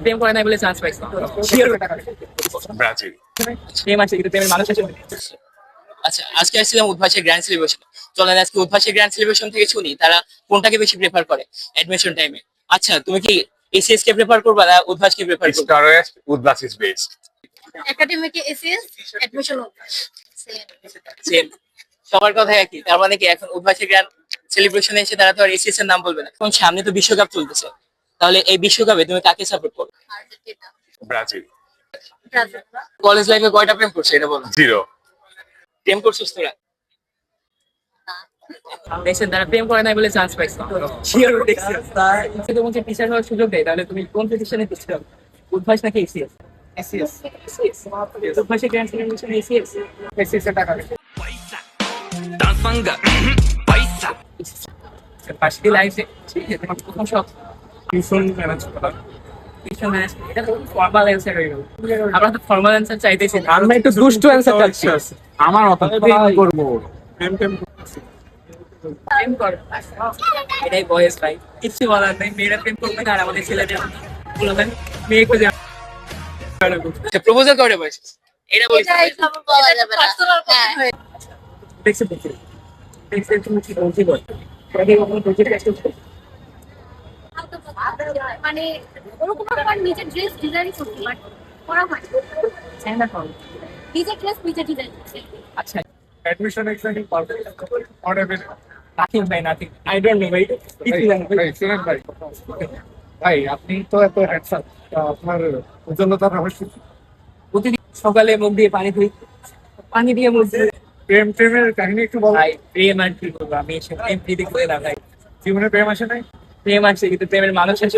প্রেম করে নাই বলে চান্স পাইছো শিওর ব্রাজিল। প্রেম আছে কিন্তু প্রেমের মানুষ আছে। আচ্ছা, আজকে আসছিলাম উদ্ভাসের গ্র্যান্ড সেলিব্রেশন। চলেন আজকে উদ্ভাসের গ্র্যান্ড সেলিব্রেশন থেকে শুনি তারা কোনটাকে বেশি প্রেফার করে অ্যাডমিশন টাইমে। আচ্ছা, তুমি কি এসিএস কে প্রেফার করবা না উদ্ভাসকে প্রেফার করবা? স্টারওয়েস্ট উদ্ভাস ইজ বেস্ট। একাডেমিকে এসএস অ্যাডমিশন সেম, সবার কথা একই। তার মানে কি এখন উদ্ভাসের গ্র্যান্ড সেলিব্রেশনে এসে তারা তো আর এসিএস এর নাম বলবে না। এখন সামনে তো বিশ্বকাপ চলতেছে, তাহলে এই বিশ্বকাপে তুমি কাকে সাপোর্ট করবে? Argentina Brazil. ব্রাজিল। কলেজ লাইফে কয়টা প্রেম করছো এটা বলো। 0। প্রেম করছিস তোরা? দেখছেন তারা প্রেম করে নাই বলে চান্স পাইছো শিওর। দেখছেন যদি তোমাকে টিচার হওয়ার সুযোগ দেয় তাহলে তুমি কোন পজিশনে টিচার হবে? উদ্ভাস নাকি এসিএস? এসিএস। উদ্ভাসের গ্র্যান্ড সেলিব্রেশন এসিএস। এসিএস এর টাকা ভার্সিটি লাইফে ঠিক আছে তোমার প্রথম শখ টিউশন ম্যানেজ করা। টিউশন ম্যানেজ এটা তো ফর্মাল অ্যানসার হয়ে গেল। আমরা তো ফর্মাল অ্যানসার চাইতেছি না, আমরা একটু দুষ্টু অ্যান্সার চাচ্ছি। আমার মত প্রেম করবো। প্রেম কর। এটাই বয়স ভাই, কিছু বলার নেই। মেয়েরা প্রেম করবে না আর আমাদের ছেলেদের বলবেন মেয়ে খুঁজে প্রপোজাল করে বয়স এটা বলিস। এটাই খবর বলা যাবে না। হ্যাঁ দেখছে দেখছে দেখছে তুমি কি বলছি বল আগে কখনো প্রজেক্ট কাজ করছো? মানে ওরকম আমার নিজের ড্রেস ডিজাইন করতে বাট করা হয় চাই না কম। নিজের ড্রেস নিজে ডিজাইন করতে। আচ্ছা, অ্যাডমিশন এক্সামিং পারফেক্ট নট এভরি। নাথিং ভাই নাথিং, আই ডোন্ট নো ভাই। কিছু জানি না। ভাই শুনেন ভাই, ভাই আপনি তো এত হ্যান্ডসাম, আপনার উজ্জ্বলতার রহস্য কি? প্রতিদিন সকালে মুখ দিয়ে পানি ধুই, পানি দিয়ে মুখ ধুই। প্রেম প্রেমের কাহিনী একটু বল। ভাই প্রেম আর কি করবো, আমি এসে প্রেম দিদি করে না ভাই। জীবনে প্রেম আসে নাই? প্রেম আছে কিন্তু প্রেমের মানুষ আছে।